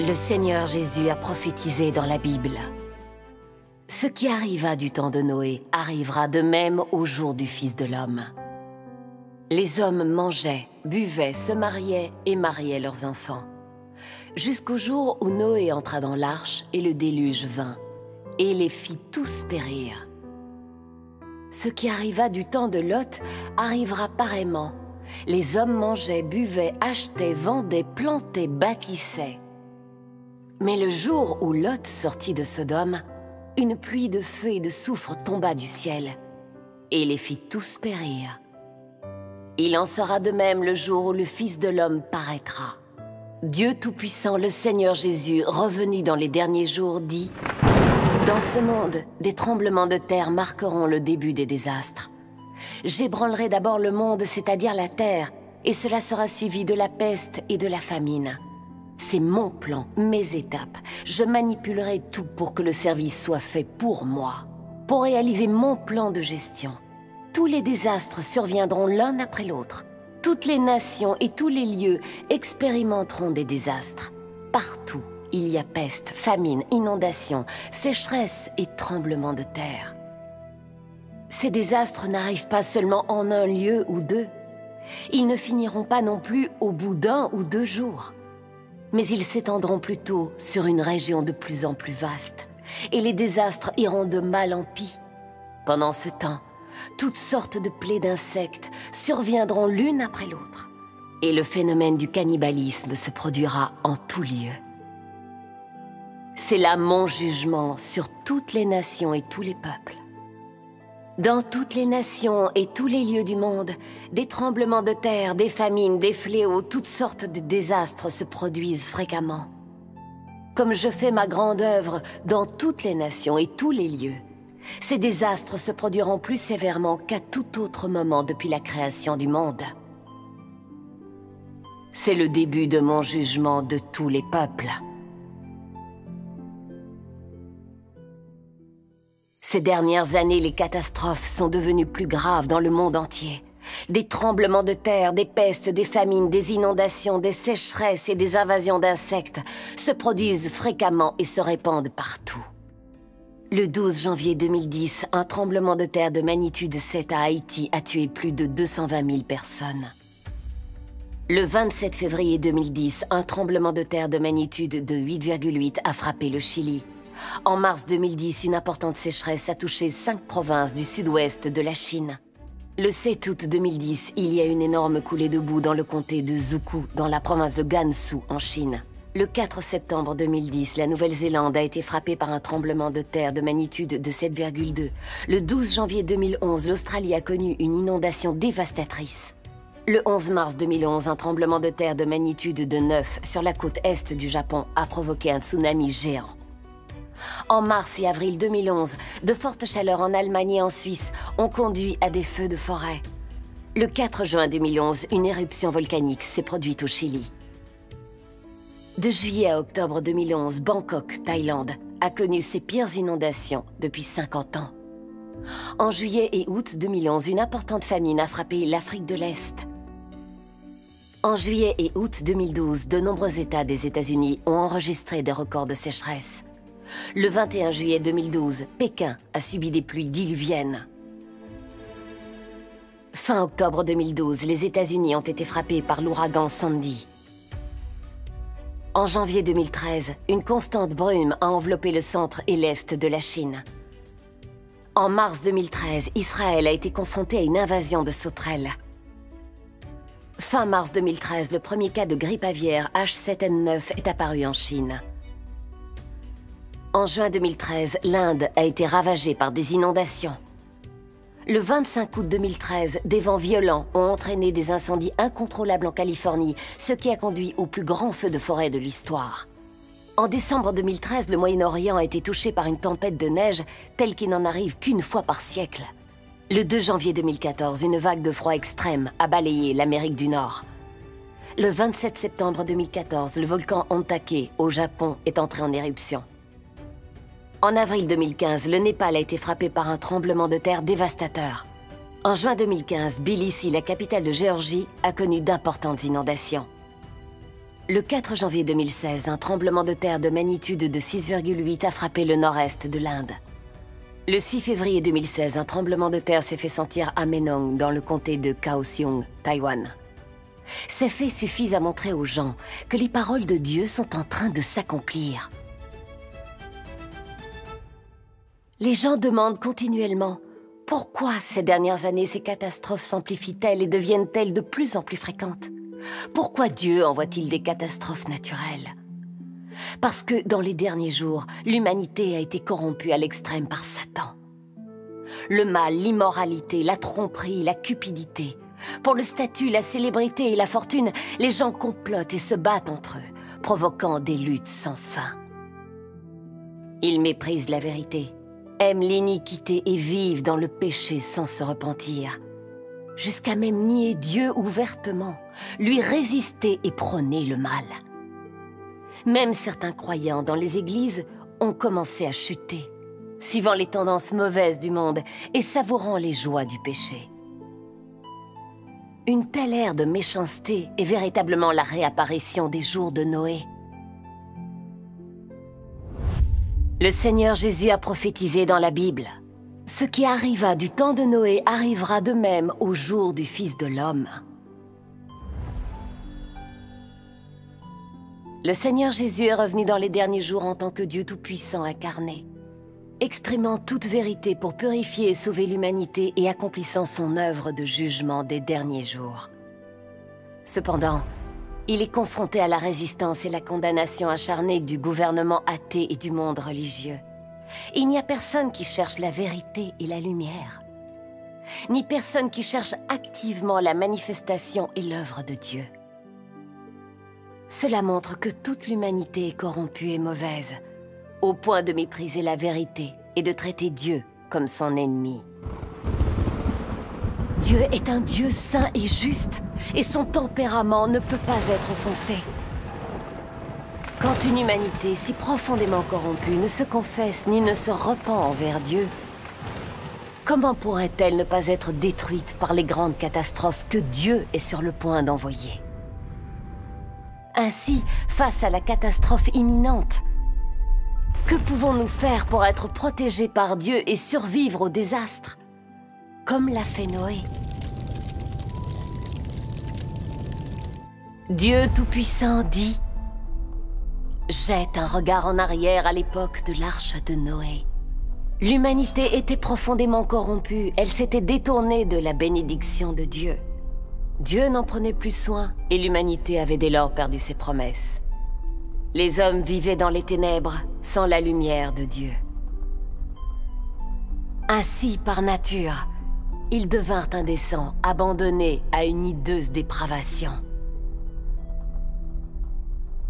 Le Seigneur Jésus a prophétisé dans la Bible. Ce qui arriva du temps de Noé arrivera de même au jour du Fils de l'homme. Les hommes mangeaient, buvaient, se mariaient et mariaient leurs enfants. Jusqu'au jour où Noé entra dans l'arche et le déluge vint, et les fit tous périr. Ce qui arriva du temps de Lot arrivera pareillement. Les hommes mangeaient, buvaient, achetaient, vendaient, plantaient, bâtissaient. Mais le jour où Lot sortit de Sodome, une pluie de feu et de soufre tomba du ciel, et les fit tous périr. Il en sera de même le jour où le Fils de l'homme paraîtra. Dieu Tout-Puissant, le Seigneur Jésus, revenu dans les derniers jours, dit: dans ce monde, des tremblements de terre marqueront le début des désastres. J'ébranlerai d'abord le monde, c'est-à-dire la terre, et cela sera suivi de la peste et de la famine. C'est mon plan, mes étapes. Je manipulerai tout pour que le service soit fait pour moi, pour réaliser mon plan de gestion. Tous les désastres surviendront l'un après l'autre. Toutes les nations et tous les lieux expérimenteront des désastres. Partout, il y a peste, famine, inondation, sécheresse et tremblements de terre. Ces désastres n'arrivent pas seulement en un lieu ou deux. Ils ne finiront pas non plus au bout d'1 ou 2 jours. Mais ils s'étendront plutôt sur une région de plus en plus vaste. Et les désastres iront de mal en pis. Pendant ce temps, toutes sortes de plaies d'insectes surviendront l'une après l'autre. Et le phénomène du cannibalisme se produira en tout lieu. C'est là mon jugement sur toutes les nations et tous les peuples. Dans toutes les nations et tous les lieux du monde, des tremblements de terre, des famines, des fléaux, toutes sortes de désastres se produisent fréquemment. Comme je fais ma grande œuvre dans toutes les nations et tous les lieux, ces désastres se produiront plus sévèrement qu'à tout autre moment depuis la création du monde. C'est le début de mon jugement de tous les peuples. Ces dernières années, les catastrophes sont devenues plus graves dans le monde entier. Des tremblements de terre, des pestes, des famines, des inondations, des sécheresses et des invasions d'insectes se produisent fréquemment et se répandent partout. Le 12 janvier 2010, un tremblement de terre de magnitude 7 à Haïti a tué plus de 220 000 personnes. Le 27 février 2010, un tremblement de terre de magnitude de 8,8 a frappé le Chili. En mars 2010, une importante sécheresse a touché 5 provinces du sud-ouest de la Chine. Le 7 août 2010, il y a une énorme coulée de boue dans le comté de Zhukou, dans la province de Gansu, en Chine. Le 4 septembre 2010, la Nouvelle-Zélande a été frappée par un tremblement de terre de magnitude de 7,2. Le 12 janvier 2011, l'Australie a connu une inondation dévastatrice. Le 11 mars 2011, un tremblement de terre de magnitude de 9 sur la côte est du Japon a provoqué un tsunami géant. En mars et avril 2011, de fortes chaleurs en Allemagne et en Suisse ont conduit à des feux de forêt. Le 4 juin 2011, une éruption volcanique s'est produite au Chili. De juillet à octobre 2011, Bangkok, Thaïlande, a connu ses pires inondations depuis 50 ans. En juillet et août 2011, une importante famine a frappé l'Afrique de l'Est. En juillet et août 2012, de nombreux États des États-Unis ont enregistré des records de sécheresse. Le 21 juillet 2012, Pékin a subi des pluies diluviennes. Fin octobre 2012, les États-Unis ont été frappés par l'ouragan Sandy. En janvier 2013, une constante brume a enveloppé le centre et l'est de la Chine. En mars 2013, Israël a été confronté à une invasion de sauterelles. Fin mars 2013, le premier cas de grippe aviaire H7N9 est apparu en Chine. En juin 2013, l'Inde a été ravagée par des inondations. Le 25 août 2013, des vents violents ont entraîné des incendies incontrôlables en Californie, ce qui a conduit au plus grand feu de forêt de l'histoire. En décembre 2013, le Moyen-Orient a été touché par une tempête de neige telle qu'il n'en arrive qu'une fois par siècle. Le 2 janvier 2014, une vague de froid extrême a balayé l'Amérique du Nord. Le 27 septembre 2014, le volcan Ontake, au Japon, est entré en éruption. En avril 2015, le Népal a été frappé par un tremblement de terre dévastateur. En juin 2015, Tbilissi, la capitale de Géorgie, a connu d'importantes inondations. Le 4 janvier 2016, un tremblement de terre de magnitude de 6,8 a frappé le nord-est de l'Inde. Le 6 février 2016, un tremblement de terre s'est fait sentir à Menong, dans le comté de Kaohsiung, Taïwan. Ces faits suffisent à montrer aux gens que les paroles de Dieu sont en train de s'accomplir. Les gens demandent continuellement pourquoi ces dernières années ces catastrophes s'amplifient-elles et deviennent-elles de plus en plus fréquentes? Pourquoi Dieu envoie-t-il des catastrophes naturelles? Parce que dans les derniers jours, l'humanité a été corrompue à l'extrême par Satan. Le mal, l'immoralité, la tromperie, la cupidité. Pour le statut, la célébrité et la fortune, les gens complotent et se battent entre eux, provoquant des luttes sans fin. Ils méprisent la vérité, aiment l'iniquité et vivent dans le péché sans se repentir, jusqu'à même nier Dieu ouvertement, lui résister et prôner le mal. Même certains croyants dans les églises ont commencé à chuter, suivant les tendances mauvaises du monde et savourant les joies du péché. Une telle ère de méchanceté est véritablement la réapparition des jours de Noé. Le Seigneur Jésus a prophétisé dans la Bible. Ce qui arriva du temps de Noé arrivera de même au jour du Fils de l'homme. Le Seigneur Jésus est revenu dans les derniers jours en tant que Dieu Tout-Puissant incarné, exprimant toute vérité pour purifier et sauver l'humanité et accomplissant son œuvre de jugement des derniers jours. Cependant, il est confronté à la résistance et la condamnation acharnée du gouvernement athée et du monde religieux. Il n'y a personne qui cherche la vérité et la lumière, ni personne qui cherche activement la manifestation et l'œuvre de Dieu. Cela montre que toute l'humanité est corrompue et mauvaise, au point de mépriser la vérité et de traiter Dieu comme son ennemi. Dieu est un Dieu saint et juste, et son tempérament ne peut pas être offensé. Quand une humanité si profondément corrompue ne se confesse ni ne se repent envers Dieu, comment pourrait-elle ne pas être détruite par les grandes catastrophes que Dieu est sur le point d'envoyer? Ainsi, face à la catastrophe imminente, que pouvons-nous faire pour être protégés par Dieu et survivre au désastre, comme l'a fait Noé? Dieu Tout-Puissant dit: jette un regard en arrière à l'époque de l'arche de Noé. L'humanité était profondément corrompue, elle s'était détournée de la bénédiction de Dieu. Dieu n'en prenait plus soin et l'humanité avait dès lors perdu ses promesses. Les hommes vivaient dans les ténèbres, sans la lumière de Dieu. Ainsi, par nature, ils devinrent indécents, abandonnés à une hideuse dépravation.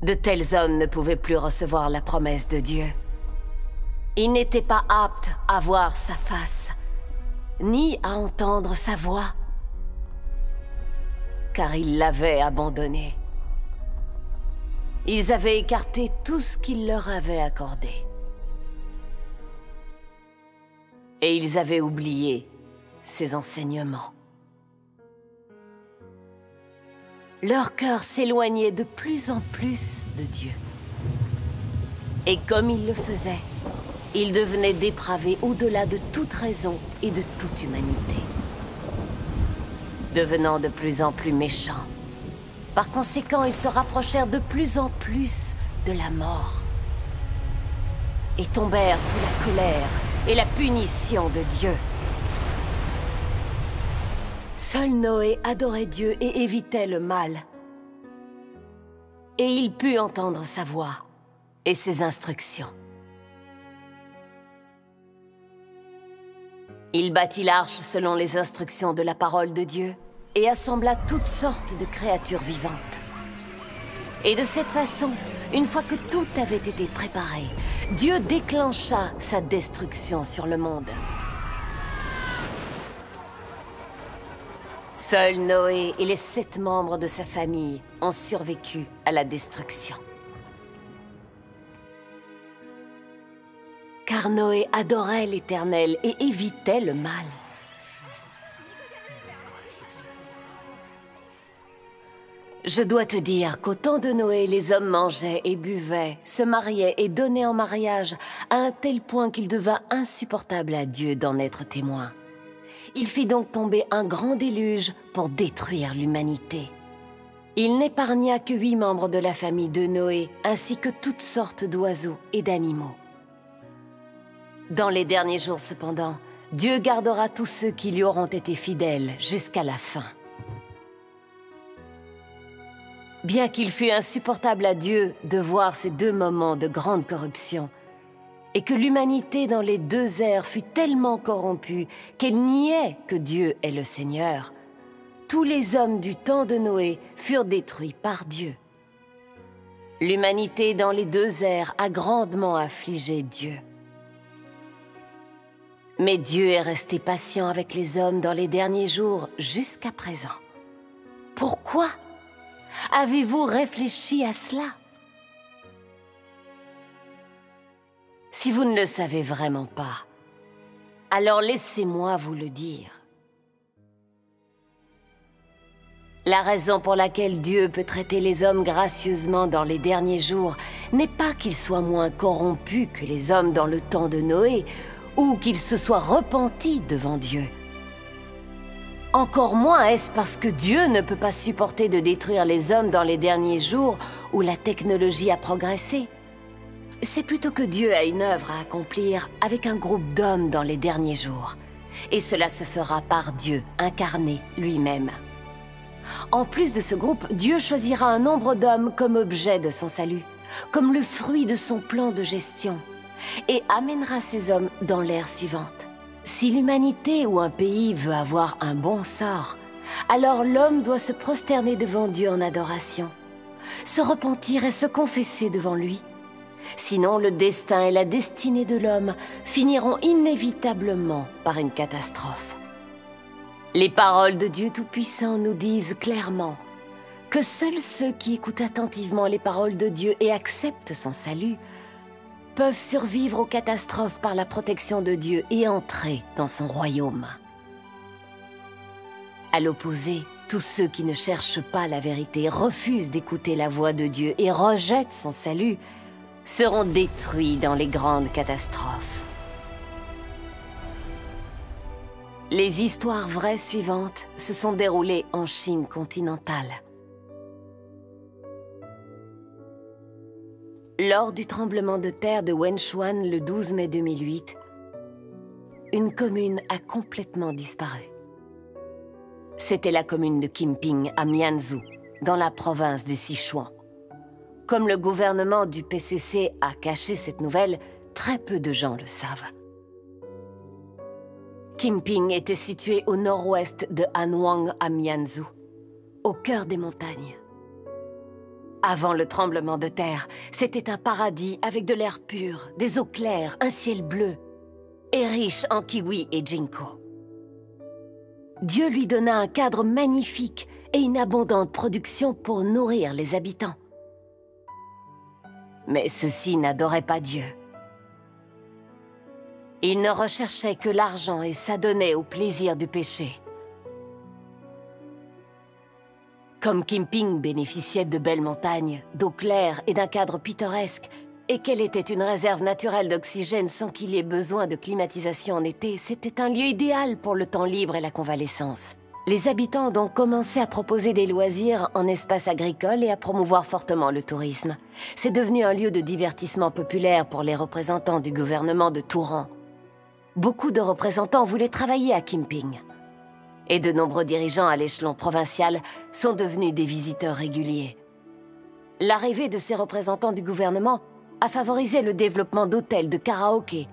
De tels hommes ne pouvaient plus recevoir la promesse de Dieu. Ils n'étaient pas aptes à voir sa face, ni à entendre sa voix, car ils l'avaient abandonné. Ils avaient écarté tout ce qu'il leur avait accordé. Et ils avaient oublié ses enseignements. Leur cœur s'éloignait de plus en plus de Dieu. Et comme ils le faisaient, ils devenaient dépravés au-delà de toute raison et de toute humanité, devenant de plus en plus méchants. Par conséquent, ils se rapprochèrent de plus en plus de la mort et tombèrent sous la colère et la punition de Dieu. Seul Noé adorait Dieu et évitait le mal. Et il put entendre sa voix et ses instructions. Il bâtit l'arche selon les instructions de la parole de Dieu et assembla toutes sortes de créatures vivantes. Et de cette façon, une fois que tout avait été préparé, Dieu déclencha sa destruction sur le monde. Seul Noé et les 7 membres de sa famille ont survécu à la destruction. Car Noé adorait l'Éternel et évitait le mal. Je dois te dire qu'au temps de Noé, les hommes mangeaient et buvaient, se mariaient et donnaient en mariage à un tel point qu'il devint insupportable à Dieu d'en être témoin. Il fit donc tomber un grand déluge pour détruire l'humanité. Il n'épargna que 8 membres de la famille de Noé, ainsi que toutes sortes d'oiseaux et d'animaux. Dans les derniers jours cependant, Dieu gardera tous ceux qui lui auront été fidèles jusqu'à la fin. Bien qu'il fût insupportable à Dieu de voir ces 2 moments de grande corruption, et que l'humanité dans les 2 ères fut tellement corrompue qu'elle niait que Dieu est le Seigneur, tous les hommes du temps de Noé furent détruits par Dieu. L'humanité dans les 2 ères a grandement affligé Dieu. Mais Dieu est resté patient avec les hommes dans les derniers jours jusqu'à présent. Pourquoi ? Avez-vous réfléchi à cela? Si vous ne le savez vraiment pas, alors laissez-moi vous le dire. La raison pour laquelle Dieu peut traiter les hommes gracieusement dans les derniers jours n'est pas qu'ils soient moins corrompus que les hommes dans le temps de Noé, ou qu'ils se soient repentis devant Dieu. Encore moins est-ce parce que Dieu ne peut pas supporter de détruire les hommes dans les derniers jours où la technologie a progressé. C'est plutôt que Dieu a une œuvre à accomplir avec un groupe d'hommes dans les derniers jours. Et cela se fera par Dieu, incarné lui-même. En plus de ce groupe, Dieu choisira un nombre d'hommes comme objet de son salut, comme le fruit de son plan de gestion, et amènera ces hommes dans l'ère suivante. Si l'humanité ou un pays veut avoir un bon sort, alors l'homme doit se prosterner devant Dieu en adoration, se repentir et se confesser devant lui. Sinon, le destin et la destinée de l'homme finiront inévitablement par une catastrophe. Les paroles de Dieu Tout-Puissant nous disent clairement que seuls ceux qui écoutent attentivement les paroles de Dieu et acceptent son salut peuvent survivre aux catastrophes par la protection de Dieu et entrer dans son royaume. À l'opposé, tous ceux qui ne cherchent pas la vérité, refusent d'écouter la voix de Dieu et rejettent son salut, seront détruits dans les grandes catastrophes. Les histoires vraies suivantes se sont déroulées en Chine continentale. Lors du tremblement de terre de Wenchuan le 12 mai 2008, une commune a complètement disparu. C'était la commune de Qimping à Mianzhou, dans la province du Sichuan. Comme le gouvernement du PCC a caché cette nouvelle, très peu de gens le savent. Qimping était situé au nord-ouest de Hanwang à Mianzhou, au cœur des montagnes. Avant le tremblement de terre, c'était un paradis avec de l'air pur, des eaux claires, un ciel bleu, et riche en kiwis et ginkgo. Dieu lui donna un cadre magnifique et une abondante production pour nourrir les habitants. Mais ceux-ci n'adoraient pas Dieu. Ils ne recherchaient que l'argent et s'adonnaient au plaisir du péché. Comme Qimping bénéficiait de belles montagnes, d'eau claire et d'un cadre pittoresque, et qu'elle était une réserve naturelle d'oxygène sans qu'il y ait besoin de climatisation en été, c'était un lieu idéal pour le temps libre et la convalescence. Les habitants ont donc commencé à proposer des loisirs en espace agricole et à promouvoir fortement le tourisme. C'est devenu un lieu de divertissement populaire pour les représentants du gouvernement de tout rang. Beaucoup de représentants voulaient travailler à Qimping. Et de nombreux dirigeants à l'échelon provincial sont devenus des visiteurs réguliers. L'arrivée de ces représentants du gouvernement a favorisé le développement d'hôtels de karaoké,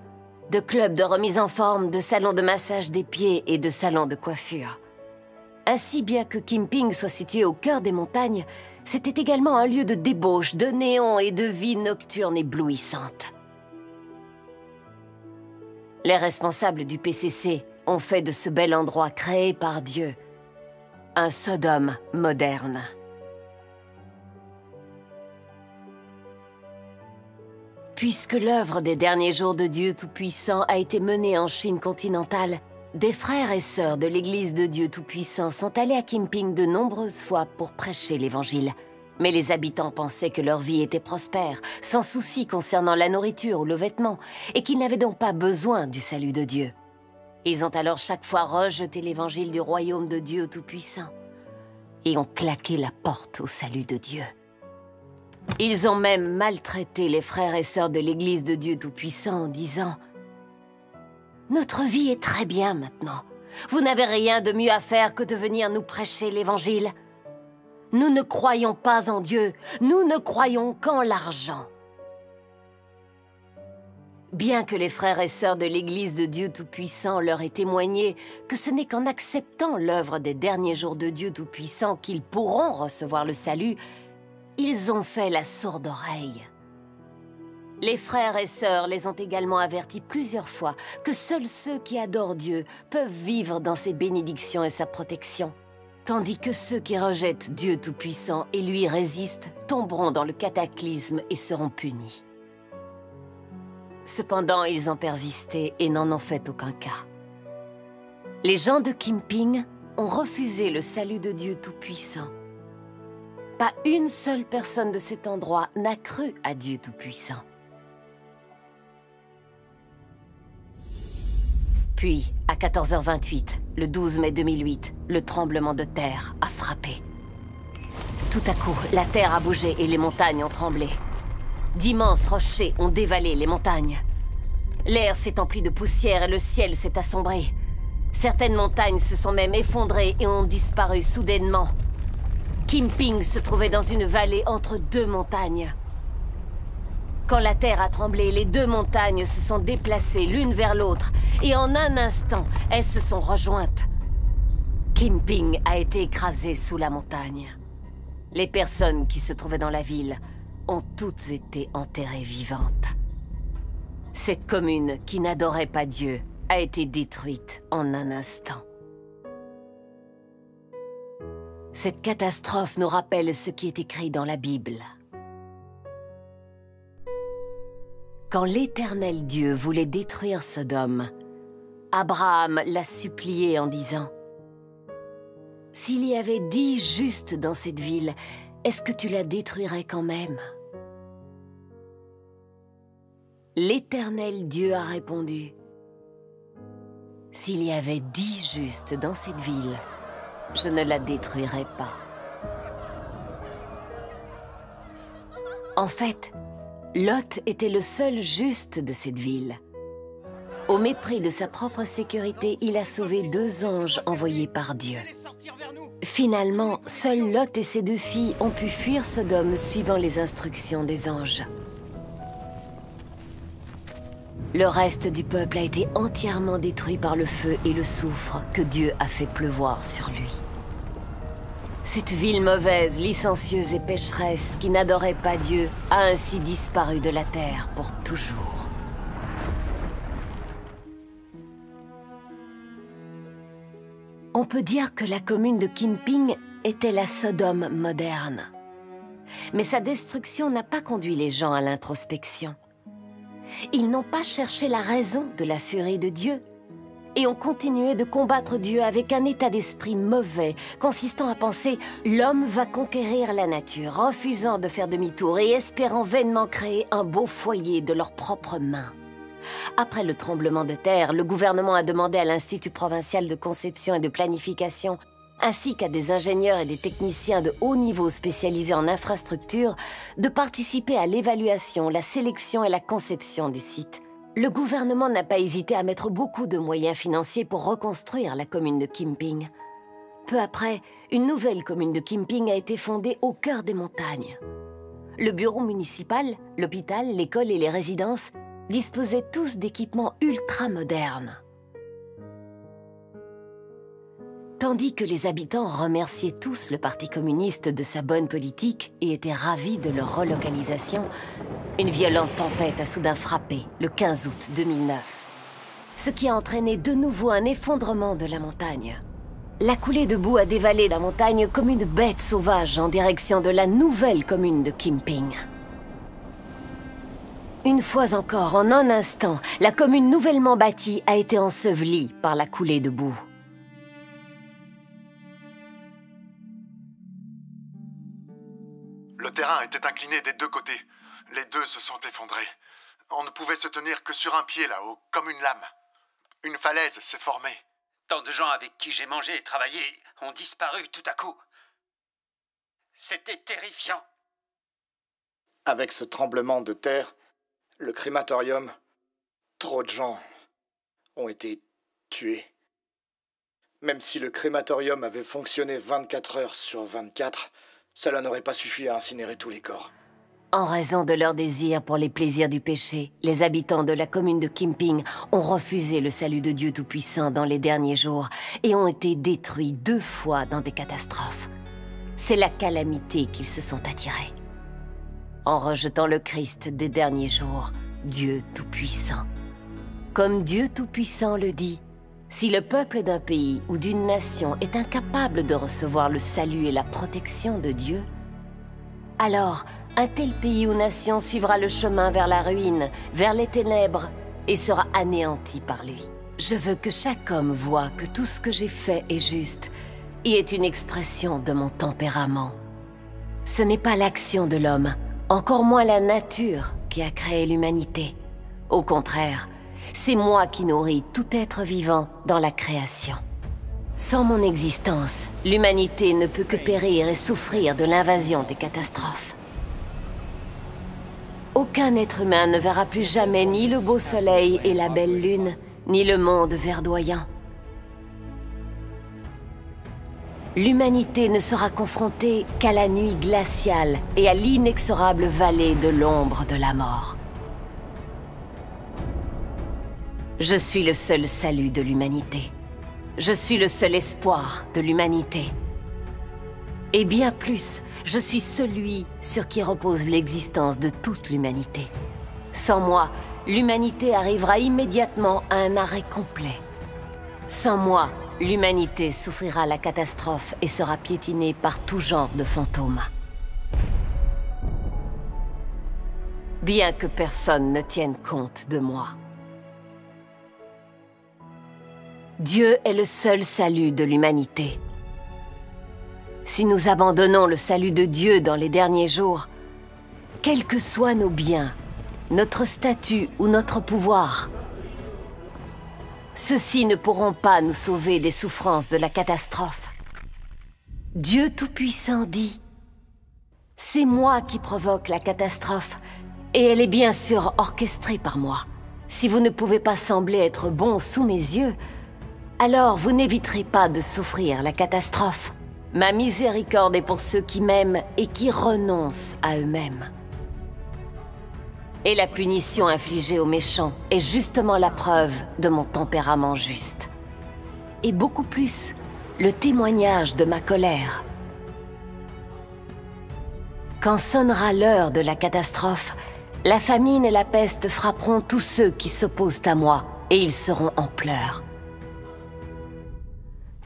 de clubs de remise en forme, de salons de massage des pieds et de salons de coiffure. Ainsi, bien que Qimping soit situé au cœur des montagnes, c'était également un lieu de débauche, de néons et de vie nocturne éblouissante. Les responsables du PCC ont fait de ce bel endroit créé par Dieu un Sodome moderne. Puisque l'œuvre des derniers jours de Dieu Tout-Puissant a été menée en Chine continentale, Des frères et sœurs de l'Église de Dieu Tout-Puissant sont allés à Kimping de nombreuses fois pour prêcher l'Évangile. Mais les habitants pensaient que leur vie était prospère, sans souci concernant la nourriture ou le vêtement, et qu'ils n'avaient donc pas besoin du salut de Dieu. Ils ont alors chaque fois rejeté l'Évangile du royaume de Dieu Tout-Puissant et ont claqué la porte au salut de Dieu. Ils ont même maltraité les frères et sœurs de l'Église de Dieu Tout-Puissant en disant « Notre vie est très bien maintenant. Vous n'avez rien de mieux à faire que de venir nous prêcher l'Évangile. Nous ne croyons pas en Dieu, nous ne croyons qu'en l'argent. » Bien que les frères et sœurs de l'Église de Dieu Tout-Puissant leur aient témoigné que ce n'est qu'en acceptant l'œuvre des derniers jours de Dieu Tout-Puissant qu'ils pourront recevoir le salut, ils ont fait la sourde oreille. Les frères et sœurs les ont également avertis plusieurs fois que seuls ceux qui adorent Dieu peuvent vivre dans ses bénédictions et sa protection, tandis que ceux qui rejettent Dieu Tout-Puissant et lui résistent tomberont dans le cataclysme et seront punis. Cependant, ils ont persisté et n'en ont fait aucun cas. Les gens de Kimping ont refusé le salut de Dieu Tout-Puissant. Pas une seule personne de cet endroit n'a cru à Dieu Tout-Puissant. Puis, à 14h28, le 12 mai 2008, le tremblement de terre a frappé. Tout à coup, la terre a bougé et les montagnes ont tremblé. D'immenses rochers ont dévalé les montagnes. L'air s'est empli de poussière et le ciel s'est assombré. Certaines montagnes se sont même effondrées et ont disparu soudainement. Kimping se trouvait dans une vallée entre deux montagnes. Quand la terre a tremblé, les deux montagnes se sont déplacées l'une vers l'autre et en un instant, elles se sont rejointes. Kimping a été écrasé sous la montagne. Les personnes qui se trouvaient dans la ville ont toutes été enterrées vivantes. Cette commune qui n'adorait pas Dieu a été détruite en un instant. Cette catastrophe nous rappelle ce qui est écrit dans la Bible. Quand l'Éternel Dieu voulait détruire Sodome, Abraham l'a supplié en disant « S'il y avait 10 justes dans cette ville, est-ce que tu la détruirais quand même ?» L'Éternel Dieu a répondu « S'il y avait 10 justes dans cette ville, je ne la détruirais pas. » En fait, Lot était le seul juste de cette ville. Au mépris de sa propre sécurité, il a sauvé 2 anges envoyés par Dieu. Finalement, seuls Lot et ses 2 filles ont pu fuir Sodome suivant les instructions des anges. Le reste du peuple a été entièrement détruit par le feu et le soufre que Dieu a fait pleuvoir sur lui. Cette ville mauvaise, licencieuse et pécheresse qui n'adorait pas Dieu a ainsi disparu de la terre pour toujours. On peut dire que la commune de Kimping était la Sodome moderne. Mais sa destruction n'a pas conduit les gens à l'introspection. Ils n'ont pas cherché la raison de la furie de Dieu et ont continué de combattre Dieu avec un état d'esprit mauvais, consistant à penser « l'homme va conquérir la nature », refusant de faire demi-tour et espérant vainement créer un beau foyer de leurs propres mains. Après le tremblement de terre, le gouvernement a demandé à l'Institut provincial de conception et de planification, ainsi qu'à des ingénieurs et des techniciens de haut niveau spécialisés en infrastructure, de participer à l'évaluation, la sélection et la conception du site. Le gouvernement n'a pas hésité à mettre beaucoup de moyens financiers pour reconstruire la commune de Kimping. Peu après, une nouvelle commune de Kimping a été fondée au cœur des montagnes. Le bureau municipal, l'hôpital, l'école et les résidences disposaient tous d'équipements ultra modernes. Tandis que les habitants remerciaient tous le Parti communiste de sa bonne politique et étaient ravis de leur relocalisation, une violente tempête a soudain frappé le 15 août 2009, ce qui a entraîné de nouveau un effondrement de la montagne. La coulée de boue a dévalé la montagne comme une bête sauvage en direction de la nouvelle commune de Kimping. Une fois encore, en un instant, la commune nouvellement bâtie a été ensevelie par la coulée de boue. Le terrain était incliné des deux côtés. Les deux se sont effondrés. On ne pouvait se tenir que sur un pied là-haut, comme une lame. Une falaise s'est formée. Tant de gens avec qui j'ai mangé et travaillé ont disparu tout à coup. C'était terrifiant. Avec ce tremblement de terre, le crématorium, trop de gens ont été tués. Même si le crématorium avait fonctionné 24 heures sur 24, cela n'aurait pas suffi à incinérer tous les corps. En raison de leur désir pour les plaisirs du péché, les habitants de la commune de Kimping ont refusé le salut de Dieu Tout-Puissant dans les derniers jours et ont été détruits 2 fois dans des catastrophes. C'est la calamité qu'ils se sont attirés. En rejetant le Christ des derniers jours, Dieu Tout-Puissant. Comme Dieu Tout-Puissant le dit, si le peuple d'un pays ou d'une nation est incapable de recevoir le salut et la protection de Dieu, alors un tel pays ou nation suivra le chemin vers la ruine, vers les ténèbres, et sera anéanti par lui. Je veux que chaque homme voie que tout ce que j'ai fait est juste, et est une expression de mon tempérament. Ce n'est pas l'action de l'homme, encore moins la nature, qui a créé l'humanité. Au contraire, c'est moi qui nourris tout être vivant dans la création. Sans mon existence, l'humanité ne peut que périr et souffrir de l'invasion des catastrophes. Aucun être humain ne verra plus jamais ni le beau soleil et la belle lune, ni le monde verdoyant. L'humanité ne sera confrontée qu'à la nuit glaciale et à l'inexorable vallée de l'ombre de la mort. Je suis le seul salut de l'humanité. Je suis le seul espoir de l'humanité. Et bien plus, je suis celui sur qui repose l'existence de toute l'humanité. Sans moi, l'humanité arrivera immédiatement à un arrêt complet. Sans moi, l'humanité souffrira la catastrophe et sera piétinée par tout genre de fantômes. Bien que personne ne tienne compte de moi. Dieu est le seul salut de l'humanité. Si nous abandonnons le salut de Dieu dans les derniers jours, quels que soient nos biens, notre statut ou notre pouvoir, ceux-ci ne pourront pas nous sauver des souffrances de la catastrophe. Dieu Tout-Puissant dit « C'est moi qui provoque la catastrophe, et elle est bien sûr orchestrée par moi. Si vous ne pouvez pas sembler être bon sous mes yeux, alors vous n'éviterez pas de souffrir la catastrophe. Ma miséricorde est pour ceux qui m'aiment et qui renoncent à eux-mêmes. Et la punition infligée aux méchants est justement la preuve de mon tempérament juste. Et beaucoup plus, le témoignage de ma colère. Quand sonnera l'heure de la catastrophe, la famine et la peste frapperont tous ceux qui s'opposent à moi, et ils seront en pleurs.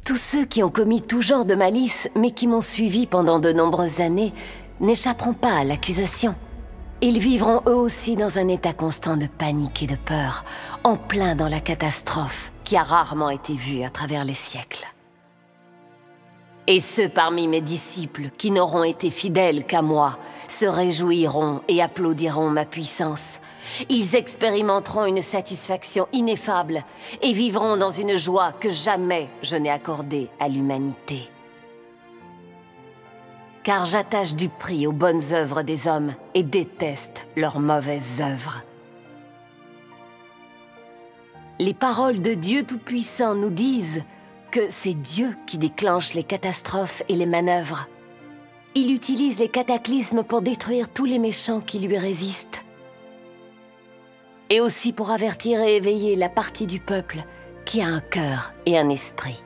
Tous ceux qui ont commis tout genre de malice, mais qui m'ont suivi pendant de nombreuses années, n'échapperont pas à l'accusation. Ils vivront eux aussi dans un état constant de panique et de peur, en plein dans la catastrophe qui a rarement été vue à travers les siècles. Et ceux parmi mes disciples qui n'auront été fidèles qu'à moi se réjouiront et applaudiront ma puissance. Ils expérimenteront une satisfaction ineffable et vivront dans une joie que jamais je n'ai accordée à l'humanité. Car j'attache du prix aux bonnes œuvres des hommes et déteste leurs mauvaises œuvres. Les paroles de Dieu Tout-Puissant nous disent que c'est Dieu qui déclenche les catastrophes et les manœuvres. Il utilise les cataclysmes pour détruire tous les méchants qui lui résistent. Et aussi pour avertir et éveiller la partie du peuple qui a un cœur et un esprit.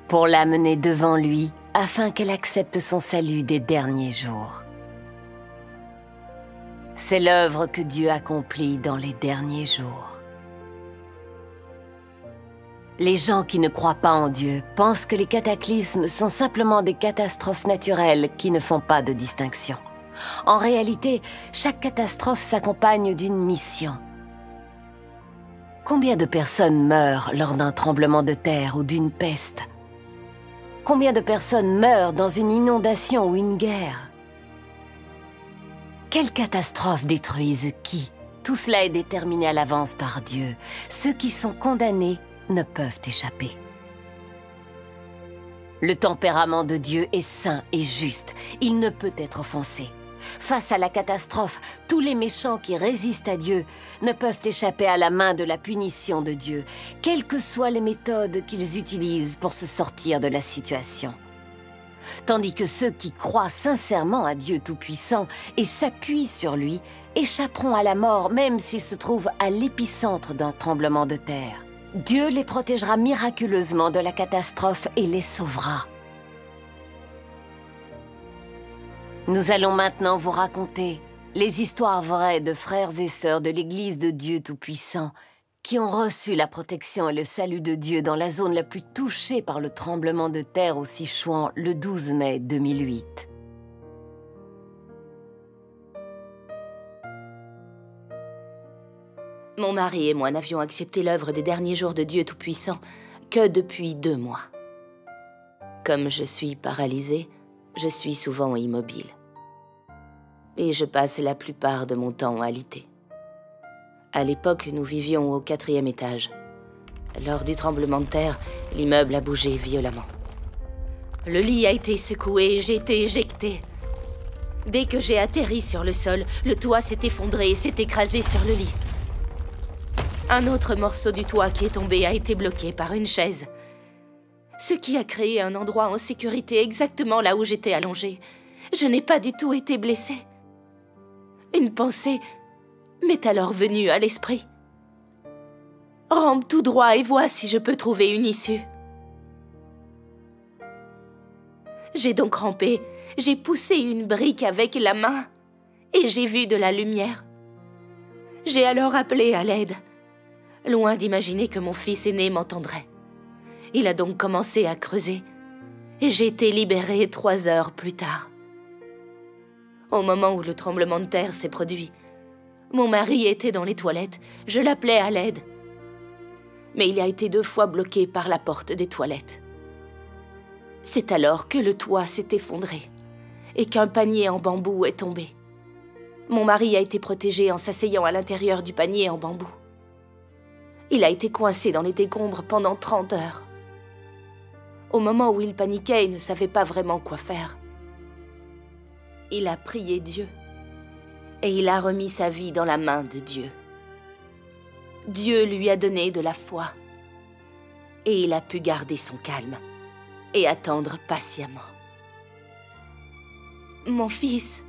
Pour l'amener devant lui, afin qu'elle accepte son salut des derniers jours. C'est l'œuvre que Dieu accomplit dans les derniers jours. Les gens qui ne croient pas en Dieu pensent que les cataclysmes sont simplement des catastrophes naturelles qui ne font pas de distinction. En réalité, chaque catastrophe s'accompagne d'une mission. Combien de personnes meurent lors d'un tremblement de terre ou d'une peste? Combien de personnes meurent dans une inondation ou une guerre? Quelles catastrophes détruisent qui? Tout cela est déterminé à l'avance par Dieu. Ceux qui sont condamnés ne peuvent échapper. Le tempérament de Dieu est saint et juste. Il ne peut être offensé. Face à la catastrophe, tous les méchants qui résistent à Dieu ne peuvent échapper à la main de la punition de Dieu, quelles que soient les méthodes qu'ils utilisent pour se sortir de la situation. Tandis que ceux qui croient sincèrement à Dieu Tout-Puissant et s'appuient sur lui échapperont à la mort même s'ils se trouvent à l'épicentre d'un tremblement de terre. Dieu les protégera miraculeusement de la catastrophe et les sauvera. Nous allons maintenant vous raconter les histoires vraies de frères et sœurs de l'Église de Dieu Tout-Puissant qui ont reçu la protection et le salut de Dieu dans la zone la plus touchée par le tremblement de terre au Sichuan le 12 mai 2008. Mon mari et moi n'avions accepté l'œuvre des derniers jours de Dieu Tout-Puissant que depuis 2 mois. Comme je suis paralysée, je suis souvent immobile. Et je passe la plupart de mon temps alité. À l'époque, nous vivions au 4e étage. Lors du tremblement de terre, l'immeuble a bougé violemment. Le lit a été secoué et j'ai été éjectée. Dès que j'ai atterri sur le sol, le toit s'est effondré et s'est écrasé sur le lit. Un autre morceau du toit qui est tombé a été bloqué par une chaise. Ce qui a créé un endroit en sécurité exactement là où j'étais allongée. Je n'ai pas du tout été blessée. Une pensée m'est alors venue à l'esprit. Rampe tout droit et vois si je peux trouver une issue. J'ai donc rampé, j'ai poussé une brique avec la main et j'ai vu de la lumière. J'ai alors appelé à l'aide, loin d'imaginer que mon fils aîné m'entendrait. Il a donc commencé à creuser et j'ai été libérée 3 heures plus tard. Au moment où le tremblement de terre s'est produit, mon mari était dans les toilettes, je l'appelais à l'aide. Mais il a été 2 fois bloqué par la porte des toilettes. C'est alors que le toit s'est effondré et qu'un panier en bambou est tombé. Mon mari a été protégé en s'asseyant à l'intérieur du panier en bambou. Il a été coincé dans les décombres pendant 30 heures. Au moment où il paniquait et ne savait pas vraiment quoi faire, il a prié Dieu et il a remis sa vie dans la main de Dieu. Dieu lui a donné de la foi et il a pu garder son calme et attendre patiemment. Mon fils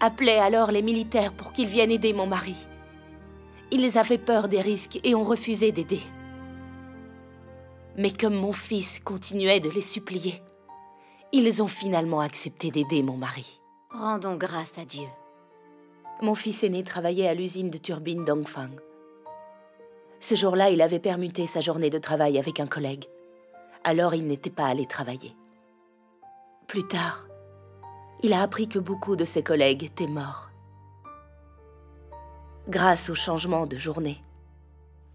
appelait alors les militaires pour qu'ils viennent aider mon mari. Ils avaient peur des risques et ont refusé d'aider. Mais comme mon fils continuait de les supplier, ils ont finalement accepté d'aider mon mari. Rendons grâce à Dieu. Mon fils aîné travaillait à l'usine de turbines Dongfang. Ce jour-là, il avait permuté sa journée de travail avec un collègue. Alors, il n'était pas allé travailler. Plus tard, il a appris que beaucoup de ses collègues étaient morts. Grâce au changement de journée,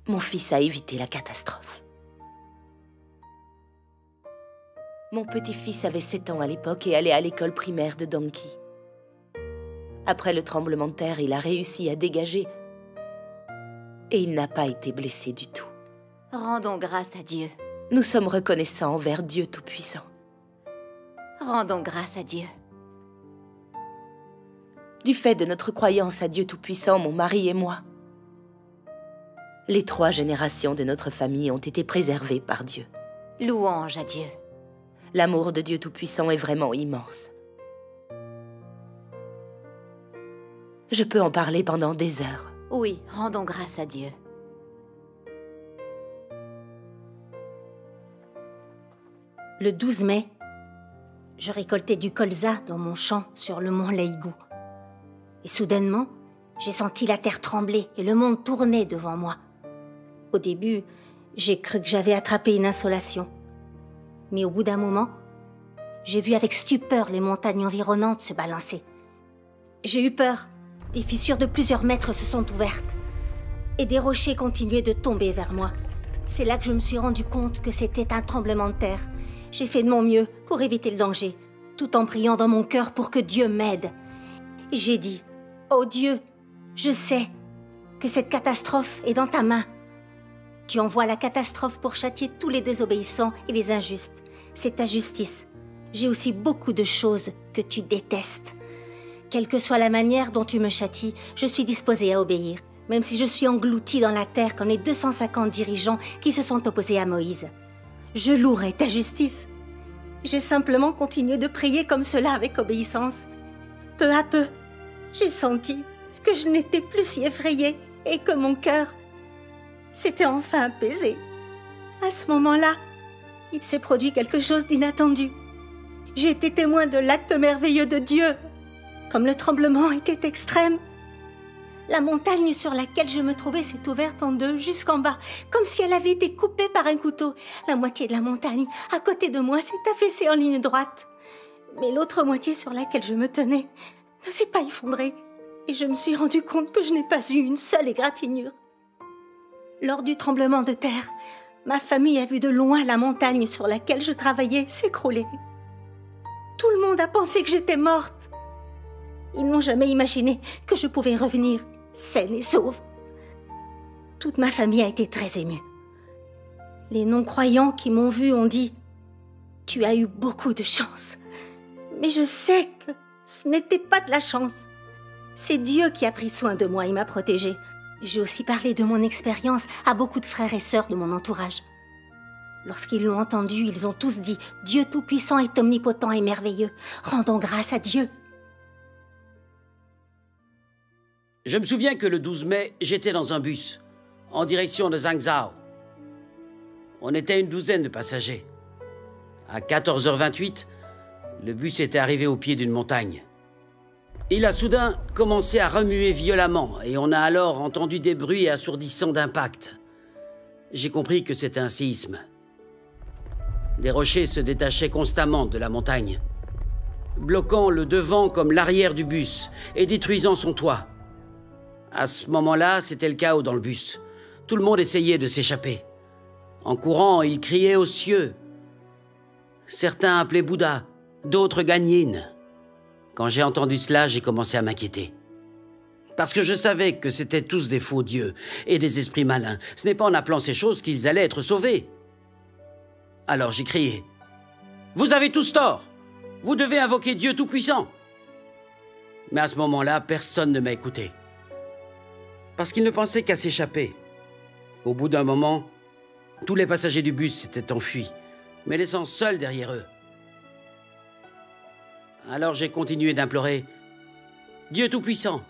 mon fils a évité la catastrophe. Mon petit-fils avait 7 ans à l'époque et allait à l'école primaire de Dongki. Après le tremblement de terre, il a réussi à dégager et il n'a pas été blessé du tout. Rendons grâce à Dieu. Nous sommes reconnaissants envers Dieu Tout-Puissant. Rendons grâce à Dieu. Du fait de notre croyance à Dieu Tout-Puissant, mon mari et moi, les 3 générations de notre famille ont été préservées par Dieu. Louange à Dieu. L'amour de Dieu Tout-Puissant est vraiment immense. Je peux en parler pendant des heures. Oui, rendons grâce à Dieu. Le 12 mai, je récoltais du colza dans mon champ sur le mont Leigu. Et soudainement, j'ai senti la terre trembler et le monde tourner devant moi. Au début, j'ai cru que j'avais attrapé une insolation. Mais au bout d'un moment, j'ai vu avec stupeur les montagnes environnantes se balancer. J'ai eu peur. Des fissures de plusieurs mètres se sont ouvertes. Et des rochers continuaient de tomber vers moi. C'est là que je me suis rendu compte que c'était un tremblement de terre. J'ai fait de mon mieux pour éviter le danger, tout en priant dans mon cœur pour que Dieu m'aide. J'ai dit, « Oh Dieu, je sais que cette catastrophe est dans ta main. Tu envoies la catastrophe pour châtier tous les désobéissants et les injustes. C'est ta justice. J'ai aussi beaucoup de choses que tu détestes. Quelle que soit la manière dont tu me châties, je suis disposée à obéir, même si je suis engloutie dans la terre comme les 250 dirigeants qui se sont opposés à Moïse. Je louerai ta justice. » J'ai simplement continué de prier comme cela avec obéissance. Peu à peu, j'ai senti que je n'étais plus si effrayée et que mon cœur s'était enfin apaisé. À ce moment-là, il s'est produit quelque chose d'inattendu. J'ai été témoin de l'acte merveilleux de Dieu. Comme le tremblement était extrême, la montagne sur laquelle je me trouvais s'est ouverte en deux jusqu'en bas, comme si elle avait été coupée par un couteau. La moitié de la montagne, à côté de moi, s'est affaissée en ligne droite. Mais l'autre moitié sur laquelle je me tenais ne s'est pas effondrée. Et je me suis rendu compte que je n'ai pas eu une seule égratignure. Lors du tremblement de terre, ma famille a vu de loin la montagne sur laquelle je travaillais s'écrouler. Tout le monde a pensé que j'étais morte. Ils n'ont jamais imaginé que je pouvais revenir saine et sauve. Toute ma famille a été très émue. Les non-croyants qui m'ont vue ont dit « Tu as eu beaucoup de chance. » Mais je sais que ce n'était pas de la chance. C'est Dieu qui a pris soin de moi et m'a protégée. J'ai aussi parlé de mon expérience à beaucoup de frères et sœurs de mon entourage. Lorsqu'ils l'ont entendu, ils ont tous dit « Dieu Tout-Puissant est omnipotent et merveilleux. Rendons grâce à Dieu. » Je me souviens que le 12 mai, j'étais dans un bus, en direction de Zhangzhou. On était une douzaine de passagers. À 14h28, le bus était arrivé au pied d'une montagne. Il a soudain commencé à remuer violemment et on a alors entendu des bruits assourdissants d'impact. J'ai compris que c'était un séisme. Des rochers se détachaient constamment de la montagne, bloquant le devant comme l'arrière du bus et détruisant son toit. À ce moment-là, c'était le chaos dans le bus. Tout le monde essayait de s'échapper. En courant, ils criaient aux cieux. Certains appelaient Bouddha, d'autres Guanyin. Quand j'ai entendu cela, j'ai commencé à m'inquiéter. Parce que je savais que c'étaient tous des faux dieux et des esprits malins. Ce n'est pas en appelant ces choses qu'ils allaient être sauvés. Alors j'ai crié. « Vous avez tous tort! Vous devez invoquer Dieu Tout-Puissant !» Mais à ce moment-là, personne ne m'a écouté. Parce qu'ils ne pensaient qu'à s'échapper. Au bout d'un moment, tous les passagers du bus s'étaient enfuis, me laissant seul derrière eux. Alors j'ai continué d'implorer « Dieu Tout-Puissant,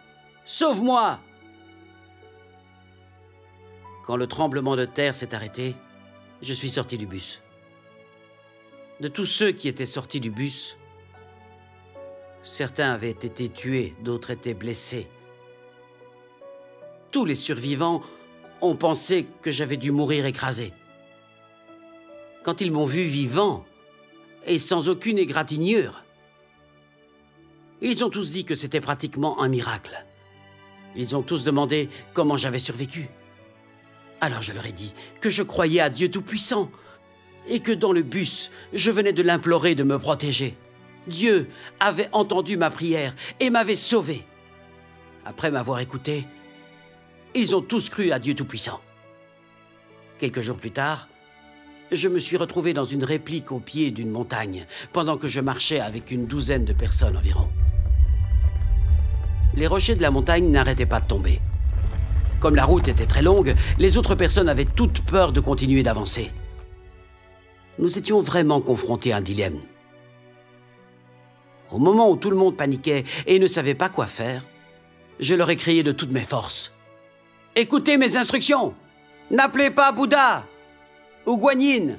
sauve-moi !» Quand le tremblement de terre s'est arrêté, je suis sorti du bus. De tous ceux qui étaient sortis du bus, certains avaient été tués, d'autres étaient blessés. Tous les survivants ont pensé que j'avais dû mourir écrasé. Quand ils m'ont vu vivant et sans aucune égratignure, ils ont tous dit que c'était pratiquement un miracle. Ils ont tous demandé comment j'avais survécu. Alors je leur ai dit que je croyais à Dieu Tout-Puissant et que dans le bus, je venais de l'implorer de me protéger. Dieu avait entendu ma prière et m'avait sauvé. Après m'avoir écouté, ils ont tous cru à Dieu Tout-Puissant. Quelques jours plus tard, je me suis retrouvé dans une réplique au pied d'une montagne, pendant que je marchais avec une douzaine de personnes environ. Les rochers de la montagne n'arrêtaient pas de tomber. Comme la route était très longue, les autres personnes avaient toute peur de continuer d'avancer. Nous étions vraiment confrontés à un dilemme. Au moment où tout le monde paniquait et ne savait pas quoi faire, je leur ai crié de toutes mes forces. « Écoutez mes instructions! N'appelez pas Bouddha ou Guanyin!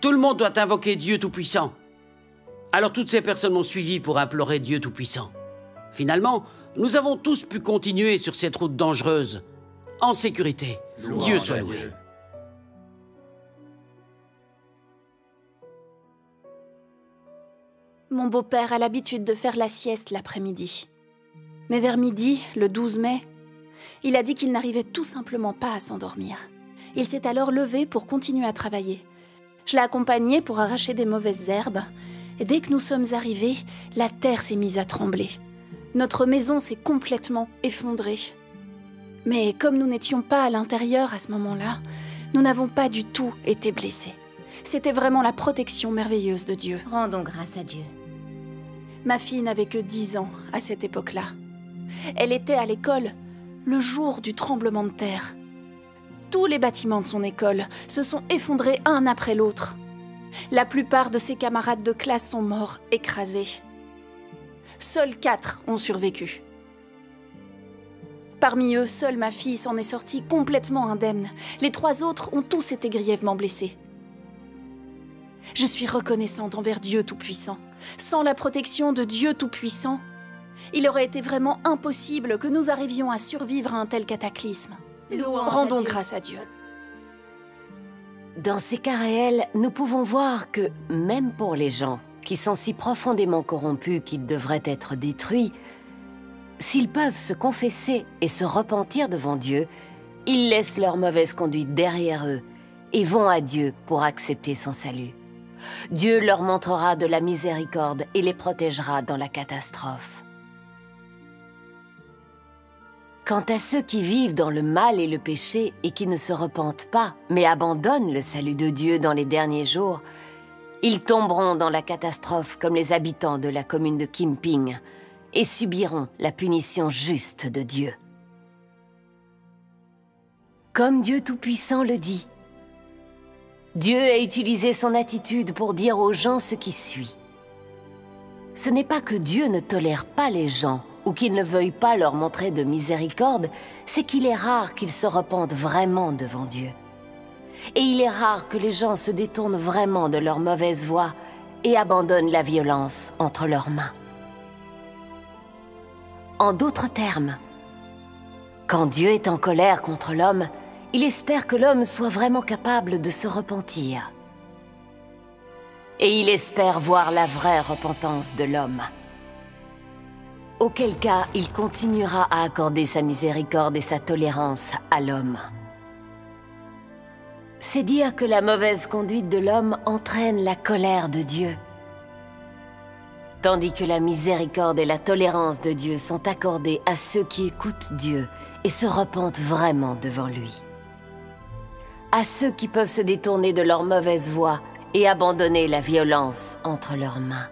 Tout le monde doit invoquer Dieu Tout-Puissant. » Alors toutes ces personnes m'ont suivi pour implorer Dieu Tout-Puissant. Finalement, nous avons tous pu continuer sur cette route dangereuse, en sécurité. Dieu soit loué. Mon beau-père a l'habitude de faire la sieste l'après-midi. Mais vers midi, le 12 mai, il a dit qu'il n'arrivait tout simplement pas à s'endormir. Il s'est alors levé pour continuer à travailler. Je l'ai accompagné pour arracher des mauvaises herbes. Et dès que nous sommes arrivés, la terre s'est mise à trembler. Notre maison s'est complètement effondrée. Mais comme nous n'étions pas à l'intérieur à ce moment-là, nous n'avons pas du tout été blessés. C'était vraiment la protection merveilleuse de Dieu. Rendons grâce à Dieu. Ma fille n'avait que 10 ans à cette époque-là. Elle était à l'école le jour du tremblement de terre. Tous les bâtiments de son école se sont effondrés un après l'autre. La plupart de ses camarades de classe sont morts, écrasés. Seuls 4 ont survécu. Parmi eux, seule ma fille s'en est sortie complètement indemne. Les 3 autres ont tous été grièvement blessés. Je suis reconnaissante envers Dieu Tout-Puissant. Sans la protection de Dieu Tout-Puissant, il aurait été vraiment impossible que nous arrivions à survivre à un tel cataclysme. Rendons grâce à Dieu. Dans ces cas réels, nous pouvons voir que, même pour les gens qui sont si profondément corrompus qu'ils devraient être détruits, s'ils peuvent se confesser et se repentir devant Dieu, ils laissent leur mauvaise conduite derrière eux et vont à Dieu pour accepter son salut. Dieu leur montrera de la miséricorde et les protégera dans la catastrophe. Quant à ceux qui vivent dans le mal et le péché et qui ne se repentent pas, mais abandonnent le salut de Dieu dans les derniers jours, ils tomberont dans la catastrophe comme les habitants de la commune de Kimping et subiront la punition juste de Dieu. Comme Dieu Tout-Puissant le dit, Dieu a utilisé son attitude pour dire aux gens ce qui suit. Ce n'est pas que Dieu ne tolère pas les gens ou qu'il ne veuille pas leur montrer de miséricorde, c'est qu'il est rare qu'ils se repentent vraiment devant Dieu. Et il est rare que les gens se détournent vraiment de leur mauvaise voie et abandonnent la violence entre leurs mains. En d'autres termes, quand Dieu est en colère contre l'homme, il espère que l'homme soit vraiment capable de se repentir. Et il espère voir la vraie repentance de l'homme. Auquel cas, il continuera à accorder sa miséricorde et sa tolérance à l'homme. C'est dire que la mauvaise conduite de l'homme entraîne la colère de Dieu, tandis que la miséricorde et la tolérance de Dieu sont accordées à ceux qui écoutent Dieu et se repentent vraiment devant lui. À ceux qui peuvent se détourner de leur mauvaise voie et abandonner la violence entre leurs mains.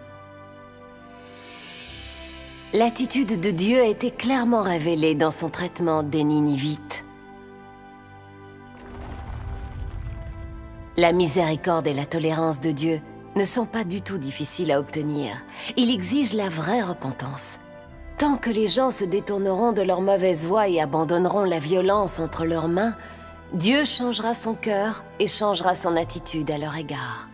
L'attitude de Dieu a été clairement révélée dans son traitement des Ninivites. La miséricorde et la tolérance de Dieu ne sont pas du tout difficiles à obtenir. Il exige la vraie repentance. Tant que les gens se détourneront de leur mauvaise voie et abandonneront la violence entre leurs mains, Dieu changera son cœur et changera son attitude à leur égard.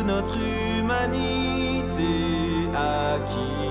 Notre humanité à qui